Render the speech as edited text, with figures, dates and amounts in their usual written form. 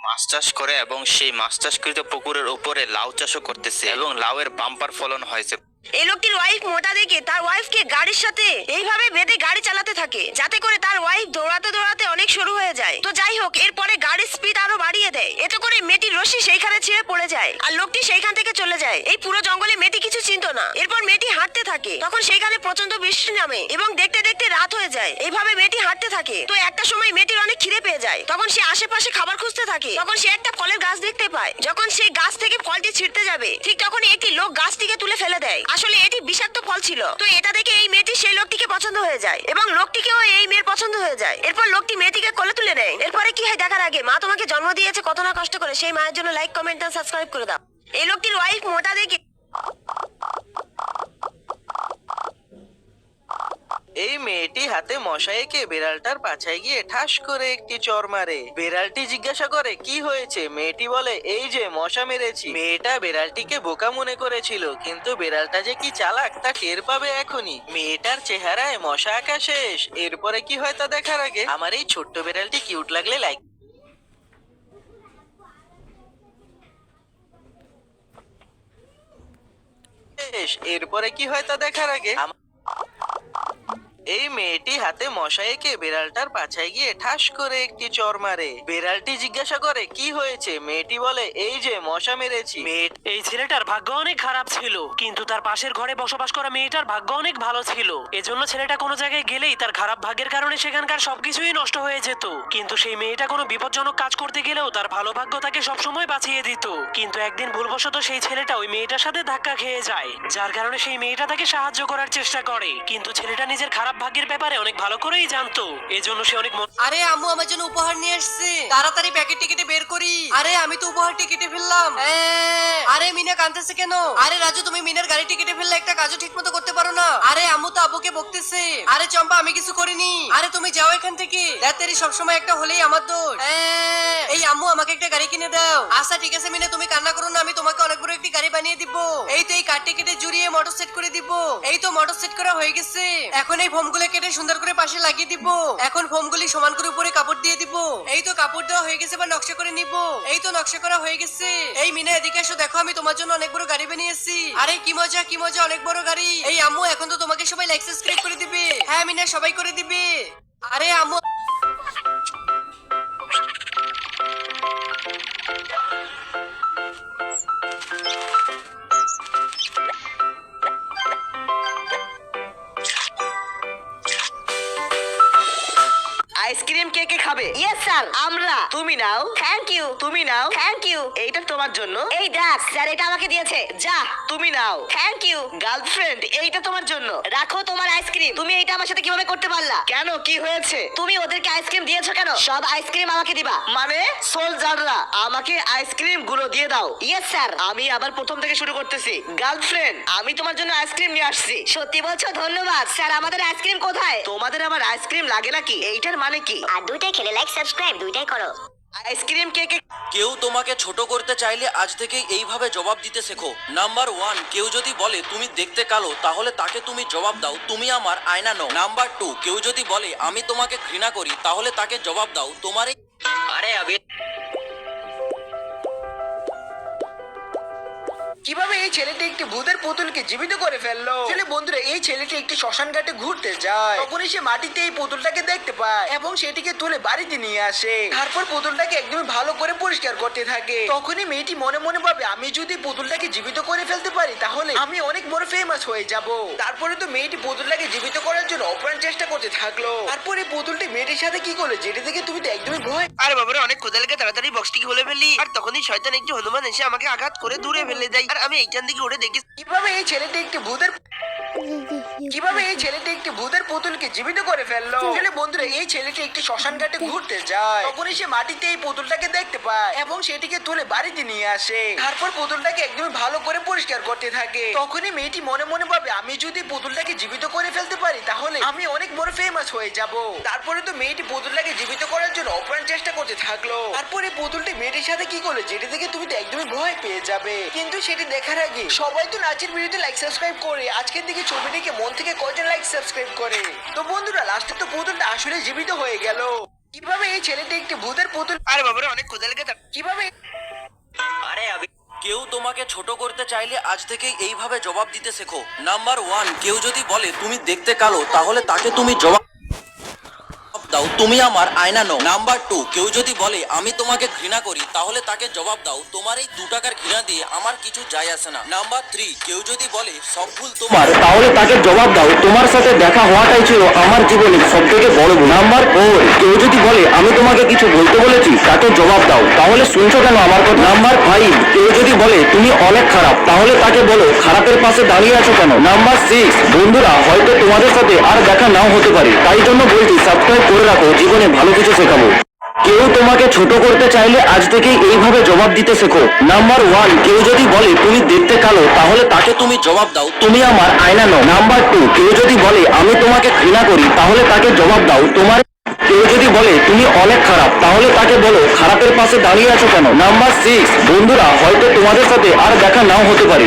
মাছ চাষ করে এবং সেই মাছ চাষকৃত পুকুরের উপরে লাউ চাষও করতেছে এবং লাউয়ের বাম্পার ফলন হয়েছে। এই লোকটির ওয়াইফ মোটা দেখে তার ওয়াইফকে গাড়ির সাথে এইভাবে বেঁধে গাড়ি চালাতে থাকে যাতে করে তার ওয়াইফ দৌড়াতে দৌড়াতে অনেক সরু হয়ে যায়। তো যাই হোক, এরপরে গাড়ির স্পিড আরো বাড়িয়ে দেয়, এতে করে মেয়েটির রশি সেইখানে ছিঁড়ে পড়ে যায় আর লোকটি সেইখান থেকে চলে যায়। এই পুরো জঙ্গলে মেয়েটি কিছু চিনতো না। এরপর মেয়েটি হাঁটতে থাকে, তখন সেইখানে প্রচন্ড বৃষ্টি নামে এবং দেখতে দেখতে রাত হয়ে যায়। এইভাবে মেয়েটি হাঁটতে থাকে। তো একটা সময় মেয়েটির অনেক খিদে পেয়ে যায়, তখন সে আশেপাশে খাবার খুঁজতে থাকে। তখন সে একটা ফলের গাছ দেখতে পায়। যখন সেই গাছ থেকে ফলটি ছিঁড়তে যাবে, ঠিক তখনই একটি লোক গাছটিকে তুলে ফেলে দেয়। আসলে এটি বিষাক্ত ফল ছিল। তো এটা দেখে এই মেয়েটি সেই লোকটিকে পছন্দ হয়ে যায় এবং লোকটিকেও এই মেয়ের পছন্দ হয়ে যায়। এরপর লোকটি মেয়েটিকে কোলে তুলে নেয়। এরপরে কি হয় দেখার আগে, মা তোমাকে জন্ম দিয়েছে কত না কষ্ট করে, সেই মায়ের জন্য লাইক, কমেন্ট আর সাবস্ক্রাইব করে দাও। এই লোকটির ওয়াইফ মোটা দেখে এই মেয়েটি হাতে মশা এঁকে বিড়ালটার পাছায় গিয়ে ঠাস করে একটি চড় মারে। বিড়ালটি জিজ্ঞাসা করে কি হয়েছে। মেয়েটি বলে এই যে মশা মেরেছি। মেয়েটা বিড়ালটিকে বোকা মনে করেছিল, কিন্তু বিড়ালটা যে কি চালাক তা টের পাবে এখনই। মেয়েটার চেহারায় মশা আঁকা শেষ। এরপরে কি হয় তা দেখার আগে আমার এই ছোট্ট বিড়ালটি কিউট লাগলে লাইক। এরপরে কি হয় তা দেখার আগে এই মেয়েটি হাতে মশা এঁকে বিড়ালটার পাছায় গিয়ে ঠাস করে একটি চড় মারে। বিড়ালটি জিজ্ঞাসা করে কি হয়েছে। মেয়েটি বলে এই যে মশা মেরেছি। এই ছেলেটার ভাগ্য অনেক খারাপ ছিল, কিন্তু তার পাশের ঘরে বসবাস করা মেয়েটার ভাগ্য অনেক ভালো ছিল। এজন্য ছেলেটা কোনো জায়গায় গেলেই তার খারাপ ভাগ্যের কারণে সেখানকার সবকিছুই নষ্ট হয়ে যেত। কিন্তু সেই মেয়েটা কোনো বিপজ্জনক কাজ করতে গেলেও তার ভালো ভাগ্য তাকে সবসময় বাঁচিয়ে দিত। কিন্তু একদিন ভুলবশত সেই ছেলেটা ওই মেয়েটার সাথে ধাক্কা খেয়ে যায়, যার কারণে সেই মেয়েটা তাকে সাহায্য করার চেষ্টা করে। কিন্তু ছেলেটা নিজের খারাপ ভাগ্যের ব্যাপারে অনেক ভালো করেই জানতো, এজন্য সে অনেক আরে আম্মু আমার জন্য উপহার নিয়ে আসছে, তাড়াতাড়ি প্যাকেটটি কেটে বের করি। আরে আমি তো উপহারটি কেটে ফেললাম। আরে মিনা কাঁদতেছে কেন? আরে রাজু তুমি মিনার গাড়িটি কেটে ফেললে, একটা কাজও ঠিক মতো করতে পারো না। আরে আম্মু তো আব্বুকে বকতেছে। আরে চম্পা আমি কিছু করিনি। আরে তুমি যাও এখান থেকে। রাতেরই সবসময় একটা হলেই আমার দোষ। এই আম্মু আমাকে একটা গাড়ি কিনে দাও। আচ্ছা ঠিক আছে মিনা তুমি কান্না করো না, আমি তোমাকে অনেক বড় একটি গাড়ি বানিয়ে দিব। এই তো এই কাঠটি কেটে জুড়িয়ে মোটর সেট করে দিব। এই তো মোটর সেট করা হয়ে গেছে। এখন এই ফোমগুলো কেটে সুন্দর করে পাশে লাগিয়ে দিব। এখন ফোমগুলি সমান করে উপরে কাপড় দিয়ে দিব। এই তো কাপড় দেওয়া হয়ে গেছে, বা নকশা করে নিব। এই তো নকশা করা হয়ে গেছে। এই মিনা এদিকে এসো, দেখো আমি তোমার জন্য অনেক বড় গাড়ি বানিয়েছি। আরে কি মজা কি মজা, অনেক বড় গাড়ি। এই আম্মু এখন তো তোমাকে সবাই লাইক সাবস্ক্রাইব করে দিবে। হ্যাঁ মিনা সবাই করে দিবে। আরে আম্মু আইসক্রিম কে কে খাবে? ইয়েস স্যার আমরা। তুমি নাও। Thank you. তুমি নাও। Thank you. এইটা তোমার জন্য। এই দেখ স্যার এটা আমাকে দিয়েছে, যা তুমি নাও। Thank you. গার্লফ্রেন্ড এইটা তোমার জন্য, রাখো তোমার আইসক্রিম। তুমি এইটা আমার সাথে কিভাবে করতে পারলা? কেন কি হয়েছে? তুমি ওদেরকে আইসক্রিম দিয়েছো কেন? সব আইসক্রিম আমাকে দিবা মানে? সোলজাররা আমাকে আইসক্রিম গুলো দিয়ে দাও। Yes sir. আমি আবার প্রথম থেকে শুরু করতেছি। গার্লফ্রেন্ড আমি তোমার জন্য আইসক্রিম নিয়ে আসছি। সত্যি বলছো? ধন্যবাদ স্যার। আমাদের আইসক্রিম কোথায়? তোমাদের আবার আইসক্রিম লাগে নাকি? এইটার মানে কি? আর দুইটাই খেলে লাইক সাবস্ক্রাইব দুইটাই করো। আইসক্রিম কে কে? কেউ তোমাকে ছোট করতে চাইলে আজ থেকেই এইভাবে জবাব দিতে শেখো। নাম্বার 1, কেউ যদি বলে তুমি দেখতে কালো, তাহলে তাকে তুমি জবাব দাও তুমি আমার আয়না নও। নাম্বার 2, কেউ যদি বলে আমি তোমাকে ঘৃণা করি, তাহলে তাকে জবাব দাও তোমার এই। আরে আমি কিভাবে এই ছেলেটি একটি ভূতের পুতুলকে জীবিত করে ফেললো? ছেলে বন্ধুরা, এই ছেলেটি একটি শ্মশান ঘাটে ঘুরতে যায়। তখনই সে মাটিতে এই পুতুলটাকে দেখতে পায় এবং সেটিকে তুলে বাড়িতে নিয়ে আসে। তারপর পুতুলটাকে একদমই ভালো করে পরিষ্কার করতে থাকে। তখনই মেয়েটি মনে মনে ভাবে আমি যদি পুতুলটাকে জীবিত করে ফেলতে পারি তাহলে আমি অনেক বড় ফেমাস হয়ে যাব। তারপরে তো মেয়েটি পুতুলটাকে জীবিত করার জন্য অপ্রাণ চেষ্টা করতে থাকলো। তারপরে পুতুলটি মেয়েটির সাথে কি করলো যেটি দেখে তুমি তো একদমই ভয়। আরে বাবারে অনেক ক্ষুধা লেগে তাড়াতাড়ি বক্সটিকে খুলে ফেলি, আর তখনই শয়তান একটি হনুমান এসে আমাকে আঘাত করে দূরে ফেলে দেয়। আর আমি এইখান থেকে উঠে দেখি কিভাবে এই ছেলেটি একটি ভূতের পুতুলকে জীবিত করে ফেললো। ছেলে বন্ধুরা, এই ছেলেটি একটি শ্মশান ঘাটে ঘুরতে যায়। তখনই সে মাটিতে এই পুতুলটাকে দেখতে পায় এবং সেটিকে তুলে বাড়িতে নিয়ে আসে। তারপর পুতুলটাকে একদমই ভালো করে পরিষ্কার করতে থাকে। তখনই মেয়েটি মনে মনে ভাবে আমি যদি পুতুলটাকে জীবিত করে ফেলতে পারি তাহলে আমি অনেক বড় ফেমাস হয়ে যাব। তারপরে তো মেয়েটি পুতুলটাকে জীবিত করার জন্য অপ্রাণ চেষ্টা করতে থাকলো। তারপরে পুতুলটি মেয়েটির সাথে কি করলো যেটি থেকে তুমি তো একদমই ভয় পেয়ে যাবে। কিন্তু সেটি দেখার আগে সবাই তো নাচের ভিডিওতে লাইক সাবস্ক্রাইব করে আজকের দিকে ছবিটিকে মন থেকে কয়জন লাইক সাবস্ক্রাইব করে? তো বন্ধুরা লাস্টে তো পুতুলটা আসলে জীবিত হয়ে গেল। কিভাবে এই ছেলেটি একটি ভূতের পুতুল? আরে বাবারে, অনেক ক্ষুধা লেগে থাকে। কিভাবে? কেউ তোমাকে ছোট করতে চাইলে আজ থেকেই এইভাবে জবাব দিতে শেখো। নাম্বার 1, কেউ যদি বলে তুমি দেখতে কালো, তাহলে তাকে তুমি জবাব দাও তুমি আমার আয়না নও। নাম্বার 2, কেউ যদি বলে আমি তোমাকে ঘৃণা করি, তাহলে তাকে জবাব দাও তোমার এই 2 টাকার ঘৃণা দিয়ে আমার কিছু যায় আসে না। নাম্বার 3, কেউ যদি বলে সব ভুল তোমার, তাহলে তাকে জবাব দাও তোমার সাথে দেখা হওয়াটাই ছিল আমার জীবনের সব থেকে বড় ভুল। নাম্বার 4, কেউ যদি বলে আমি তোমাকে কিছু বলতে বলেছি, তাকে জবাব দাও তাহলে শুনছো কেন আমার কথা। নাম্বার 5, কেউ যদি বলে তুমি অনেক খারাপ, তাহলে তাকে বলো খারাপের পাশে দাঁড়িয়ে আছো কেন। নাম্বার 6, বন্ধুরা হয়তো তোমাদের সাথে আর দেখা নাও হতে পারে, তাই জন্য বলছি সাবস্ক্রাইব করে রাখো, জীবনে ভালো কিছু শেখাবো। কেউ তোমাকে ছোট করতে চাইলে আজ থেকেই এইভাবে জবাব দিতে শেখো। নাম্বার 1, কেউ যদি বলে তুমি দেখতে কালো, তাহলে তাকে তুমি জবাব দাও তুমি আমার আয়না নও। নাম্বার 2, কেউ যদি বলে আমি তোমাকে ঘৃণা করি, তাহলে তাকে জবাব দাও তোমার। কেউ যদি বলে তুমি অনেক খারাপ, তাহলে তাকে বলো খারাপের পাশে দাঁড়িয়ে আছো কেন। নাম্বার 6, বন্ধুরা হয়তো তোমাদের সাথে আর দেখা নাও হতে পারে,